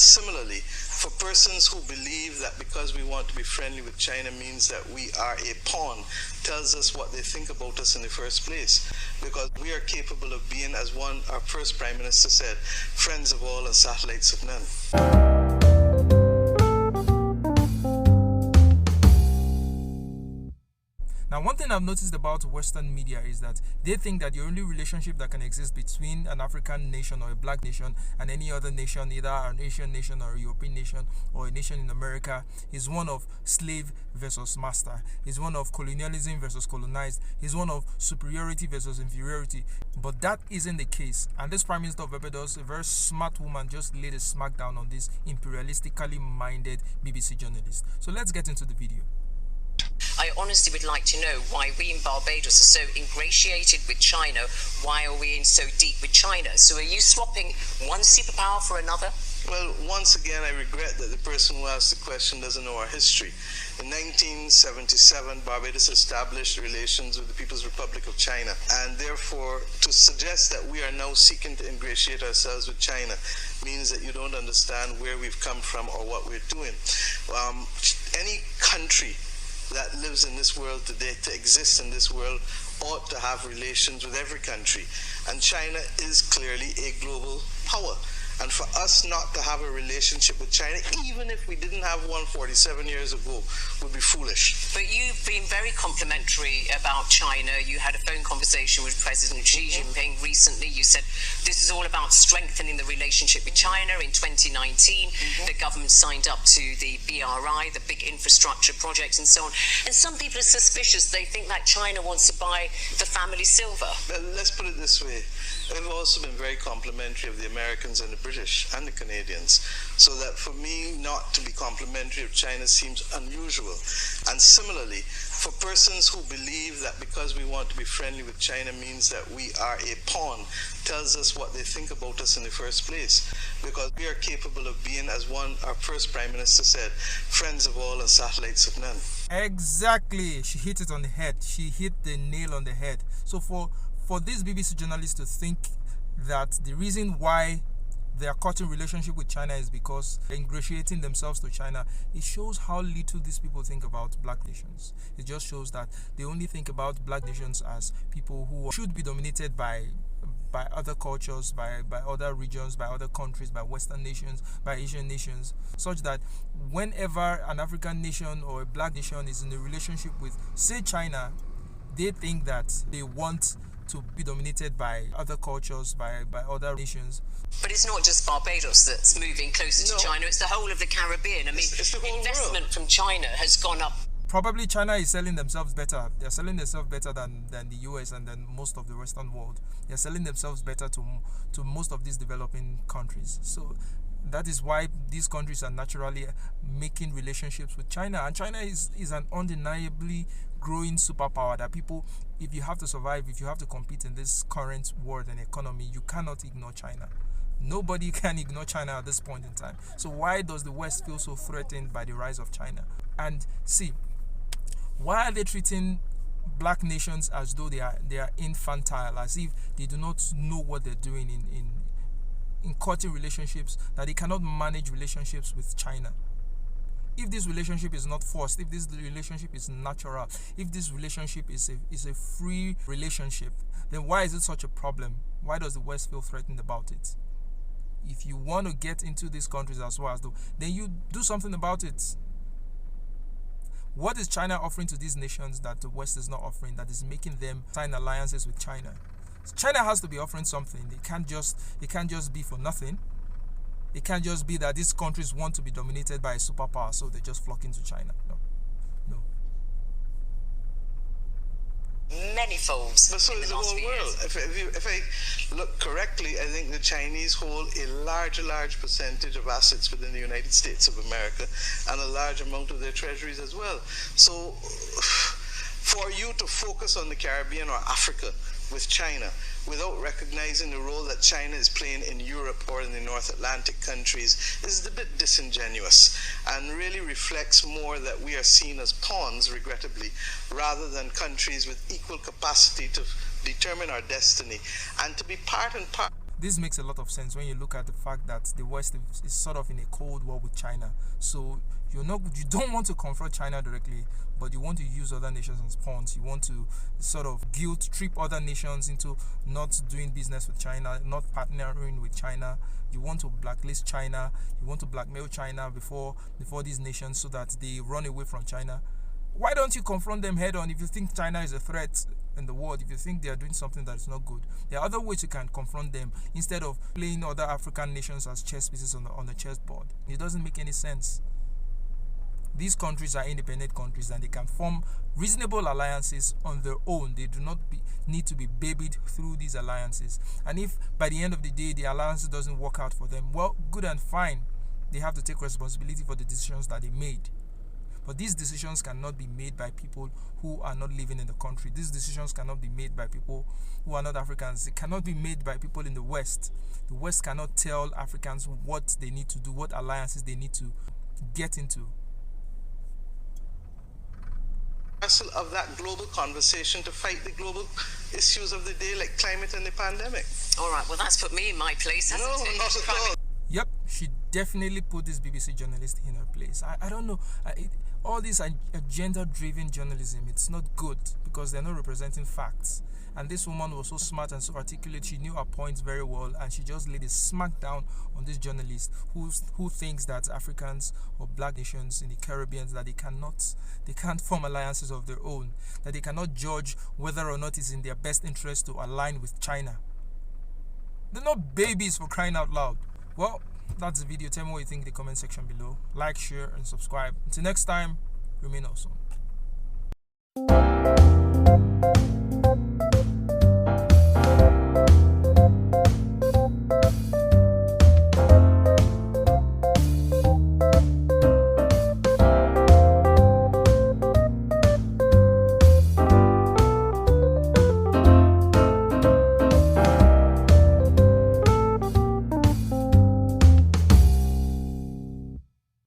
similarly, for persons who believe that because we want to be friendly with China means that we are a pawn, tells us what they think about us in the first place. Because we are capable of being, as our first Prime Minister said, friends of all and satellites of none. Now, one thing I've noticed about Western media is that they think that the only relationship that can exist between an African nation or a black nation and any other nation, either an Asian nation or a European nation or a nation in America, is one of slave versus master, is one of colonialism versus colonized, is one of superiority versus inferiority. But that isn't the case. And this Prime Minister of Barbados, a very smart woman, just laid a smackdown on this imperialistically minded BBC journalist. So let's get into the video. I honestly would like to know why we in Barbados are so ingratiated with China. Why are we in so deep with China? So are you swapping one superpower for another? Well, once again, I regret that the person who asked the question doesn't know our history. In 1977, Barbados established relations with the People's Republic of China, and therefore to suggest that we are now seeking to ingratiate ourselves with China means that you don't understand where we've come from or what we're doing. Any country that lives in this world today, to exist in this world, ought to have relations with every country. And China is clearly a global power. And for us not to have a relationship with China, even if we didn't have one 47 years ago, would be foolish. But you've been very complimentary about China. You had a phone conversation with President Xi Jinping recently. You said this is all about strengthening the relationship with China. In 2019, the government signed up to the BRI, the big infrastructure projects and so on. And some people are suspicious. They think that China wants to buy the family silver. Well, let's put it this way. I've also been very complimentary of the Americans and the British and the Canadians, so that for me not to be complimentary of China seems unusual. And similarly, for persons who believe that because we want to be friendly with China means that we are a pawn, tells us what they think about us in the first place. Because we are capable of being, as our first Prime Minister said, friends of all and satellites of none. Exactly. She hit it on the head. She hit the nail on the head. So for this BBC journalist to think that the reason why they are cutting relationship with China is because they're ingratiating themselves to China, it shows how little these people think about black nations. It just shows that they only think about black nations as people who should be dominated by other cultures, by other regions, by other countries, by Western nations, by Asian nations, such that whenever an African nation or a black nation is in a relationship with, say, China, they think that they want to be dominated by other cultures, by other nations. But it's not just Barbados that's moving closer to China, it's the whole of the Caribbean. I mean, it's the whole investment world from China has gone up. Probably China is selling themselves better. They're selling themselves better than the US and than most of the Western world. They're selling themselves better to most of these developing countries. So that is why these countries are naturally making relationships with China. And China is an undeniably growing superpower that people, if you have to survive, if you have to compete in this current world and economy, you cannot ignore China. Nobody can ignore China at this point in time. So why does the West feel so threatened by the rise of China? And see, why are they treating black nations as though they are infantile, as if they do not know what they're doing in cutting relationships, that they cannot manage relationships with China? If this relationship is not forced, if this relationship is natural, if this relationship is a free relationship, then why is it such a problem? Why does the West feel threatened about it? If you want to get into these countries as well as though, then you do something about it. What is China offering to these nations that the West is not offering, that is making them sign alliances with China? China has to be offering something. It can't just be for nothing. It can't just be that these countries want to be dominated by a superpower, so they just flock into China. No. Many folds. But so is the whole world. If I look correctly, I think the Chinese hold a large percentage of assets within the United States of America and a large amount of their treasuries as well. So for you to focus on the Caribbean or Africa with China without recognizing the role that China is playing in Europe or in the North Atlantic countries is a bit disingenuous and really reflects more that we are seen as pawns, regrettably, rather than countries with equal capacity to determine our destiny and to be part and part. This makes a lot of sense when you look at the fact that the West is sort of in a cold war with China. So you don't want to confront China directly, but you want to use other nations as pawns. You want to sort of guilt trip other nations into not doing business with China, not partnering with China. You want to blacklist China. You want to blackmail China before these nations so that they run away from China. Why don't you confront them head on if you think China is a threat in the world, if you think they are doing something that is not good? There are other ways you can confront them instead of playing other African nations as chess pieces on the chessboard. It doesn't make any sense. These countries are independent countries and they can form reasonable alliances on their own. They do not need to be babied through these alliances. And if by the end of the day the alliance doesn't work out for them, well, good and fine. They have to take responsibility for the decisions that they made. But these decisions cannot be made by people who are not living in the country. These decisions cannot be made by people who are not Africans. It cannot be made by people in the West. The West cannot tell Africans what they need to do, what alliances they need to get into. Of that global conversation to fight the global issues of the day, like climate and the pandemic. All right, well, that's put me in my place, hasn't it? Not at all. Yep, she definitely put this BBC journalist in her place. I don't know. All this agenda-driven journalism, it's not good because they're not representing facts. And this woman was so smart and so articulate. She knew her points very well, and she just laid a smackdown on this journalist who thinks that Africans or black nations in the Caribbean, that they can't form alliances of their own, that they cannot judge whether or not it's in their best interest to align with China. They're not babies, for crying out loud. Well, that's the video. Tell me what you think in the comment section below. Like, share, and subscribe. Until next time, remain awesome.